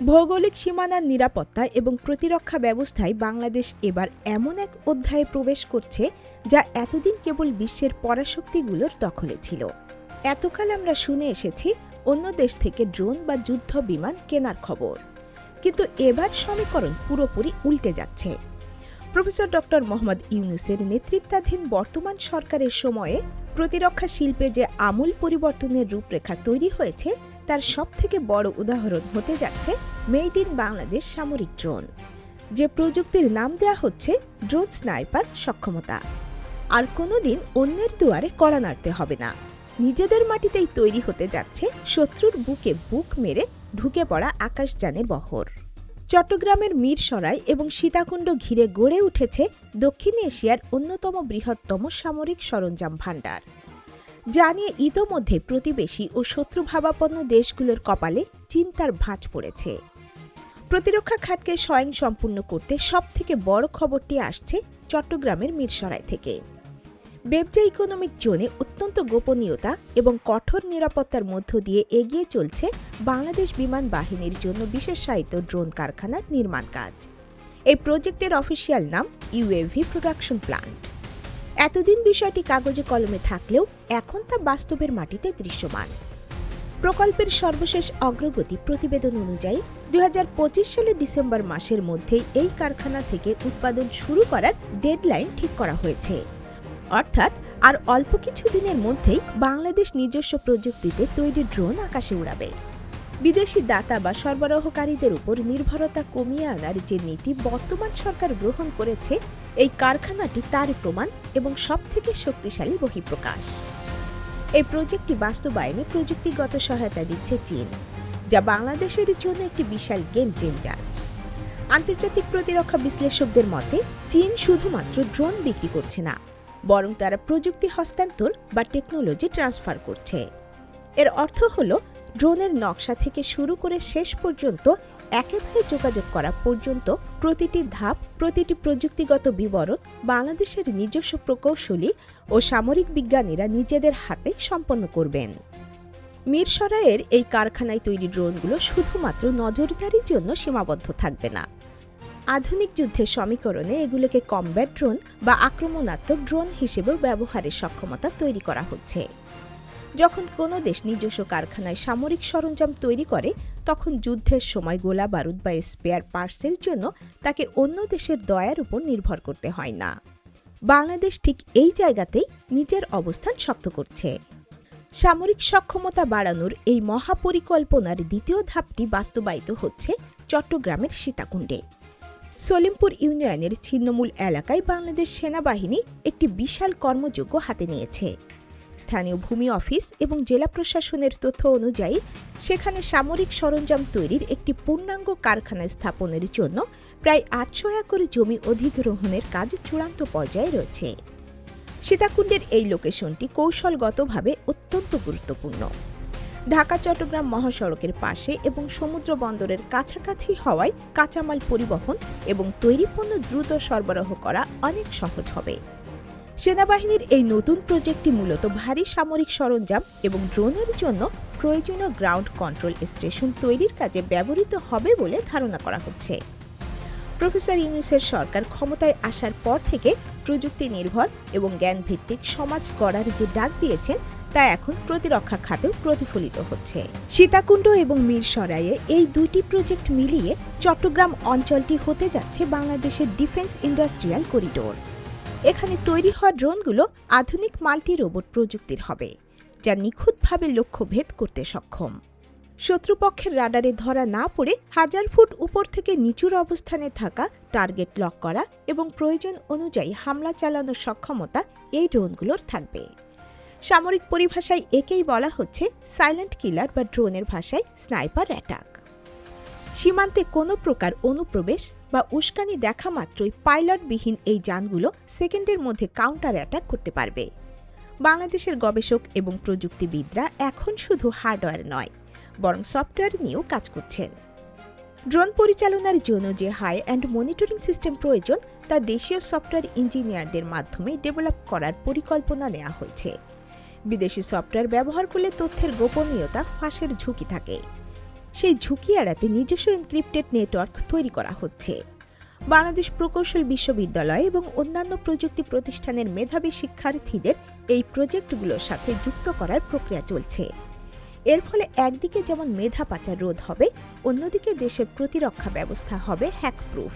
ভৌগোলিক সীমানার নিরাপত্তা এবং প্রতিরক্ষা ব্যবস্থায় বাংলাদেশ এবার এমন এক অধ্যায়ে প্রবেশ করছে যা এতদিন কেবল বিশ্বের পরাশক্তিগুলোর দখলে ছিল। এতকাল আমরা শুনে এসেছি অন্য দেশ থেকে ড্রোন বা যুদ্ধ বিমান কেনার খবর, কিন্তু এবার সমীকরণ পুরোপুরি উল্টে যাচ্ছে। প্রফেসর ডক্টর মোহাম্মদ ইউনূসের নেতৃত্বাধীন বর্তমান সরকারের সময়ে প্রতিরক্ষা শিল্পে যে আমূল পরিবর্তনের রূপরেখা তৈরি হয়েছে তার সবথেকে বড় উদাহরণ হতে যাচ্ছে মেড ইন বাংলাদেশ সামরিক ড্রোন, যে প্রযুক্তির নাম দেয়া হচ্ছে ড্রোন স্নাইপার সক্ষমতা। আর কোনোদিন অন্যের দুয়ারে কড়া নাড়তে হবে না, নিজেদের মাটিতেই তৈরি হতে যাচ্ছে শত্রুর বুকে বুক মেরে ঢুকে পড়া আকাশযানের বহর। চট্টগ্রামের মিরসরাই এবং সীতাকুণ্ড ঘিরে গড়ে উঠেছে দক্ষিণ এশিয়ার অন্যতম বৃহত্তম সামরিক সরঞ্জাম ভাণ্ডার, যা নিয়ে ইতোমধ্যে প্রতিবেশী ও শত্রুভাবাপন্ন দেশগুলোর কপালে চিন্তার ভাঁজ পড়েছে। প্রতিরক্ষা খাতকে স্বয়ংসম্পূর্ণ করতে সবথেকে বড় খবরটি আসছে চট্টগ্রামের মিরসরাই থেকে। বেবজা ইকোনমিক জোনে অত্যন্ত গোপনীয়তা এবং কঠোর নিরাপত্তার মধ্য দিয়ে এগিয়ে চলছে বাংলাদেশ বিমান বাহিনীর জন্য বিশেষায়িত ড্রোন কারখানার নির্মাণ কাজ। এই প্রজেক্টের অফিসিয়াল নাম ইউএভি প্রোডাকশন প্ল্যান্ট। এতদিন বিষয়টি কাগজে কলমে থাকলেও এখন তা বাস্তবের মাটিতে দৃশ্যমান। প্রকল্পের সর্বশেষ অগ্রগতি প্রতিবেদন অনুযায়ী 2025 সালের ডিসেম্বর মাসের মধ্যেই এই কারখানা থেকে উৎপাদন শুরু করার ডেডলাইন ঠিক করা হয়েছে। অর্থাৎ আর অল্প কিছু দিনের মধ্যেই বাংলাদেশ নিজস্ব প্রযুক্তিতে তৈরি ড্রোন আকাশে উড়াবে। বিদেশি দাতা বা সরবরাহকারীদের উপর নির্ভরতা কমিয়ে আনার যে নীতি বর্তমান সরকার গ্রহণ করেছে, এই কারখানাটি তার প্রমাণ এবং সবথেকে শক্তিশালী বহিঃপ্রকাশ। এই প্রজেক্টটি বাস্তবায়নে প্রযুক্তিগত সহায়তা দিচ্ছে চীন, যা বাংলাদেশের জন্য একটি বিশাল গেম চেঞ্জার। আন্তর্জাতিক প্রতিরক্ষা বিশ্লেষকদের মতে চীন শুধুমাত্র ড্রোন বিক্রি করছে না, বরং তারা প্রযুক্তি হস্তান্তর বা টেকনোলজি ট্রান্সফার করছে। এর অর্থ হল ড্রোনের নকশা থেকে শুরু করে শেষ পর্যন্ত একেবারে যোগাযোগ করা পর্যন্ত প্রতিটি ধাপ, প্রতিটি প্রযুক্তিগত বিবরণ বাংলাদেশের নিজস্ব প্রকৌশলী ও সামরিক বিজ্ঞানীরা নিজেদের হাতে সম্পন্ন করবেন। মিরসরাইয়ের এই কারখানায় তৈরি ড্রোনগুলো শুধুমাত্র নজরদারির জন্য সীমাবদ্ধ থাকবে না। আধুনিক যুদ্ধের সমীকরণে এগুলোকে কমব্যাট ড্রোন বা আক্রমণাত্মক ড্রোন হিসেবেও ব্যবহারের সক্ষমতা তৈরি করা হচ্ছে। যখন কোনো দেশ নিজস্ব কারখানায় সামরিক সরঞ্জাম তৈরি করে, তখন যুদ্ধের সময় গোলা বারুদ বা স্পেয়ার পার্টসের জন্য তাকে অন্য দেশের দয়ার উপর নির্ভর করতে হয় না। বাংলাদেশ ঠিক এই জায়গাতেই নিজের অবস্থান শক্ত করছে। সামরিক সক্ষমতা বাড়ানোর এই মহাপরিকল্পনার দ্বিতীয় ধাপটি বাস্তবায়িত হচ্ছে চট্টগ্রামের সীতাকুণ্ডে। সলিমপুর ইউনিয়নের ছিন্নমূল এলাকায় বাংলাদেশ সেনাবাহিনী একটি বিশাল কর্মযজ্ঞ হাতে নিয়েছে। স্থানীয় ভূমি অফিস এবং জেলা প্রশাসনের তথ্য অনুযায়ী সেখানে সামরিক সরঞ্জাম তৈরির একটি পূর্ণাঙ্গ কারখানা স্থাপনের জন্য প্রায় 800 একর জমি অধিগ্রহণের কাজ চূড়ান্ত পর্যায়ে রয়েছে। সীতাকুণ্ডের এই লোকেশনটি কৌশলগতভাবে অত্যন্ত গুরুত্বপূর্ণ। ঢাকা চট্টগ্রাম মহাসড়কের পাশে এবং সমুদ্র বন্দরের কাছাকাছি হওয়ায় কাঁচামাল পরিবহন এবং তৈরি পণ্য দ্রুত সরবরাহ করা অনেক সহজ হবে। সেনাবাহিনীর এই নতুন প্রজেক্টটি মূলত ভারী সামরিক সরঞ্জাম এবং ড্রোনের জন্য প্রয়োজনীয় গ্রাউন্ড কন্ট্রোল স্টেশন তৈরির কাজে ব্যবহৃত হবে বলে ধারণা করা হচ্ছে। প্রফেসর ইউনূসের সরকার ক্ষমতায় আসার পর থেকে প্রযুক্তি নির্ভর এবং জ্ঞানভিত্তিক সমাজ গড়ার যে ডাক দিয়েছেন তা এখন প্রতিরক্ষা খাতেও প্রতিফলিত হচ্ছে। সীতাকুণ্ড এবং মিরসরাইয়ে এই দুইটি প্রজেক্ট মিলিয়ে চট্টগ্রাম অঞ্চলটি হতে যাচ্ছে বাংলাদেশের ডিফেন্স ইন্ডাস্ট্রিয়াল করিডোর। এখানে তৈরি হওয়া ড্রোনগুলো আধুনিক মাল্টি রোবট প্রযুক্তির হবে, যা নিখুঁতভাবে লক্ষ্যভেদ করতে সক্ষম। শত্রুপক্ষের রাডারে ধরা না পড়ে 1000 ফুট উপর থেকে নিচুর অবস্থানে থাকা টার্গেট লক করা এবং প্রয়োজন অনুযায়ী হামলা চালানোর সক্ষমতা এই ড্রোনগুলোর থাকবে। সামরিক পরিভাষায় একেই বলা হচ্ছে সাইলেন্ট কিলার বা ড্রোনের ভাষায় স্নাইপার অ্যাটাক। সীমান্তে কোনো প্রকার অনুপ্রবেশ বা উস্কানি দেখা মাত্রই পাইলটবিহীন এই যানগুলো সেকেন্ডের মধ্যে কাউন্টার অ্যাটাক করতে পারবে। বাংলাদেশের গবেষক এবং প্রযুক্তিবিদরা এখন শুধু হার্ডওয়্যার নয়, বরং সফটওয়্যার নিয়েও কাজ করছেন। ড্রোন পরিচালনার জন্য যে হাই অ্যান্ড মনিটরিং সিস্টেম প্রয়োজন তা দেশীয় সফটওয়্যার ইঞ্জিনিয়ারদের মাধ্যমে ডেভেলপ করার পরিকল্পনা নেওয়া হয়েছে। বিদেশি সফটওয়্যার ব্যবহার করলে তথ্যের গোপনীয়তা ফাঁসের ঝুঁকি থাকে। সেই ঝুঁকি এড়াতে নিজস্ব এনক্রিপ্টেড নেটওয়ার্ক তৈরি করা হচ্ছে। বাংলাদেশ প্রকৌশল বিশ্ববিদ্যালয় এবং অন্যান্য প্রযুক্তি প্রতিষ্ঠানের মেধাবী শিক্ষার্থীদের এই প্রজেক্টগুলোর সাথে যুক্ত করার প্রক্রিয়া চলছে। এর ফলে একদিকে যেমন মেধা পাচার রোধ হবে, অন্যদিকে দেশের প্রতিরক্ষা ব্যবস্থা হবে হ্যাকপ্রুফ।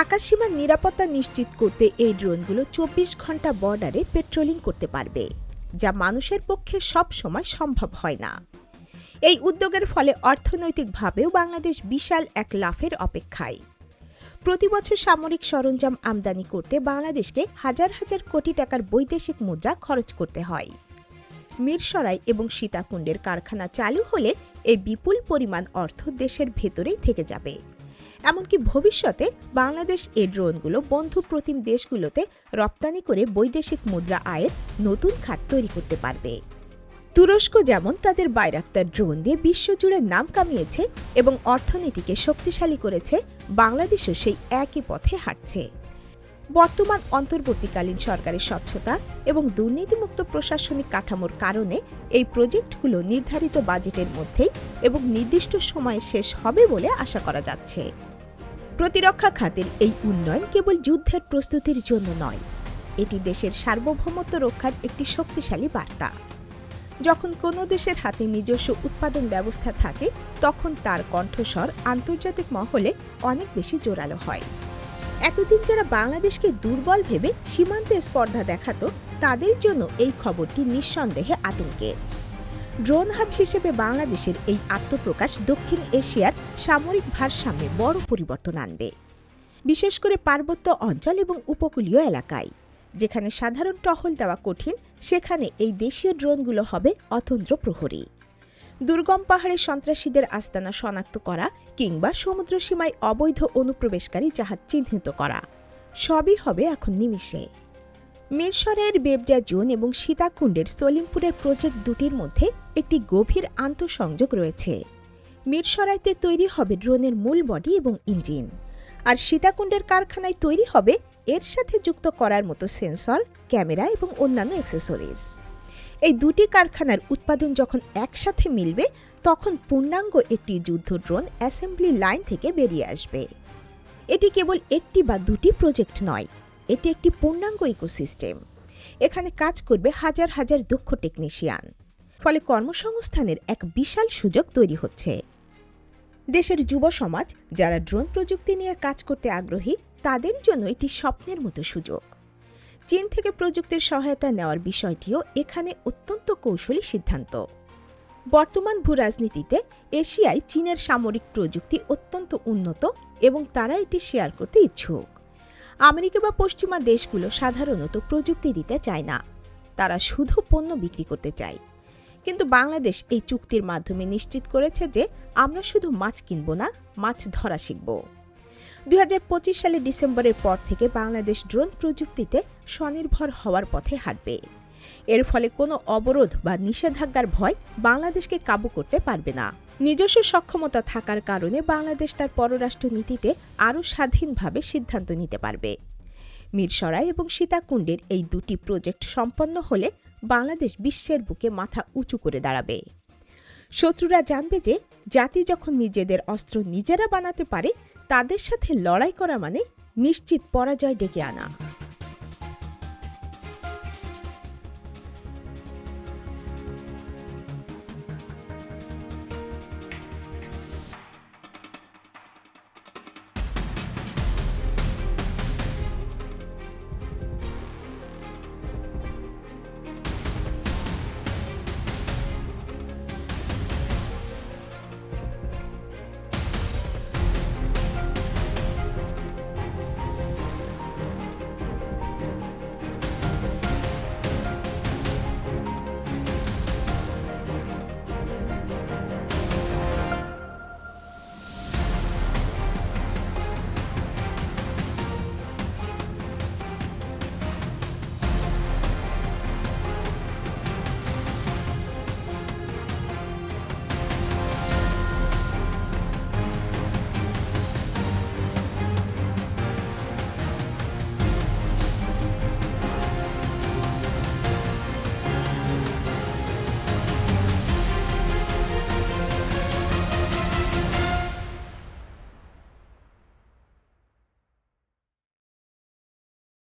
আকাশসীমার নিরাপত্তা নিশ্চিত করতে এই ড্রোনগুলো ২৪ ঘন্টা বর্ডারে পেট্রোলিং করতে পারবে, যা মানুষের পক্ষে সব সময় সম্ভব হয় না। এই উদ্যোগের ফলে অর্থনৈতিকভাবেও বাংলাদেশ বিশাল এক লাফের অপেক্ষায়। প্রতি বছর সামরিক সরঞ্জাম আমদানি করতে বাংলাদেশকে হাজার হাজার কোটি টাকার বৈদেশিক মুদ্রা খরচ করতে হয়। মিরসরাই এবং সীতাকুণ্ডের কারখানা চালু হলে এই বিপুল পরিমাণ অর্থ দেশের ভেতরেই থেকে যাবে। এমনকি ভবিষ্যতে বাংলাদেশ এই ড্রোনগুলো বন্ধু প্রতিম দেশগুলোতে রপ্তানি করে বৈদেশিক মুদ্রা আয়ের নতুন খাত তৈরি করতে পারবে। তুরস্ক যেমন তাদের বাইরাক্তার ড্রোন দিয়ে বিশ্বজুড়ে নাম কামিয়েছে এবং অর্থনীতিকে শক্তিশালী করেছে, বাংলাদেশও সেই একই পথে হাঁটছে। বর্তমান অন্তর্বর্তীকালীন সরকারের স্বচ্ছতা এবং দুর্নীতিমুক্ত প্রশাসনিক কাঠামোর কারণে এই প্রজেক্টগুলো নির্ধারিত বাজেটের মধ্যেই এবং নির্দিষ্ট সময়ে শেষ হবে বলে আশা করা যাচ্ছে। প্রতিরক্ষা খাতের এই উন্নয়ন কেবল যুদ্ধের প্রস্তুতির জন্য নয়, এটি দেশের সার্বভৌমত্ব রক্ষার একটি শক্তিশালী বার্তা। যখন কোনো দেশের হাতে নিজস্ব উৎপাদন ব্যবস্থা থাকে, তখন তার কণ্ঠস্বর আন্তর্জাতিক মহলে অনেক বেশি জোরালো হয়। এতদিন যারা বাংলাদেশকে দুর্বল ভেবে সীমান্তে স্পর্ধা দেখাতো, তাদের জন্য এই খবরটি নিঃসন্দেহে আতঙ্কের। ড্রোন হাব হিসেবে বাংলাদেশের এই আত্মপ্রকাশ দক্ষিণ এশিয়ার সামরিক ভারসাম্যে বড় পরিবর্তন আনবে, বিশেষ করে পার্বত্য অঞ্চল এবং উপকূলীয় এলাকায়। যেখানে সাধারণ টহল দেওয়া কঠিন, সেখানে এই দেশীয় ড্রোনগুলো হবে অতন্দ্র প্রহরী। দুর্গম পাহাড়ে সন্ত্রাসীদের আস্তানা শনাক্ত করা কিংবা সমুদ্র সীমায় অবৈধ অনুপ্রবেশকারী জাহাজ চিহ্নিত করা, সবই হবে এখন নিমিষে। মিরসরাইয়ের বেবজা জোন এবং সীতাকুণ্ডের সলিমপুরের প্রজেক্ট দুটির মধ্যে একটি গভীর আন্তঃসংযোগ রয়েছে। মিরসরাইতে তৈরি হবে ড্রোনের মূল বডি এবং ইঞ্জিন, আর সীতাকুণ্ডের কারখানায় তৈরি হবে এর সাথে যুক্ত করার মতো সেন্সর, ক্যামেরা এবং অন্যান্য অ্যাক্সেসরিজ। এই দুটি কারখানার উৎপাদন যখন একসাথে মিলবে, তখন পূর্ণাঙ্গ একটি যুদ্ধ ড্রোন অ্যাসেম্বলি লাইন থেকে বেরিয়ে আসবে। এটি কেবল একটি বা দুটি প্রজেক্ট নয়, এটি একটি পূর্ণাঙ্গ ইকোসিস্টেম। এখানে কাজ করবে হাজার হাজার দক্ষ টেকনিশিয়ান, ফলে কর্মসংস্থানের এক বিশাল সুযোগ তৈরি হচ্ছে। দেশের যুব সমাজ যারা ড্রোন প্রযুক্তি নিয়ে কাজ করতে আগ্রহী, তাদের জন্য এটি স্বপ্নের মতো সুযোগ। চীন থেকে প্রযুক্তির সহায়তা নেওয়ার বিষয়টিও এখানে অত্যন্ত কৌশলী সিদ্ধান্ত। বর্তমান ভূরাজনীতিতে এশিয়ায় চীনের সামরিক প্রযুক্তি অত্যন্ত উন্নত এবং তারা এটি শেয়ার করতে ইচ্ছুক। আমেরিকা বা পশ্চিমা দেশগুলো সাধারণত প্রযুক্তি দিতে চায় না, তারা শুধু পণ্য বিক্রি করতে চায়। কিন্তু বাংলাদেশ এই চুক্তির মাধ্যমে নিশ্চিত করেছে যে আমরা শুধু মাছ কিনব না, মাছ ধরা শিখব। ২০২৫ সালের ডিসেম্বরের পর থেকে বাংলাদেশ ড্রোন প্রযুক্তিতে স্বনির্ভর হওয়ার পথে হাঁটবে। এর ফলে কোনো অবরোধ বা নিষেধাজ্ঞার ভয় বাংলাদেশকে কাবু করতে পারবে না। নিজস্ব সক্ষমতা থাকার কারণে বাংলাদেশ তার পররাষ্ট্র নীতিতে আরও স্বাধীনভাবে সিদ্ধান্ত নিতে পারবে। মিরসরাই এবং সীতাকুণ্ডের এই দুটি প্রজেক্ট সম্পন্ন হলে বাংলাদেশ বিশ্বের বুকে মাথা উঁচু করে দাঁড়াবে। শত্রুরা জানবে যে জাতি যখন নিজেদের অস্ত্র নিজেরা বানাতে পারে, তাদের সাথে লড়াই করা মানে নিশ্চিত পরাজয় ডেকে আনা।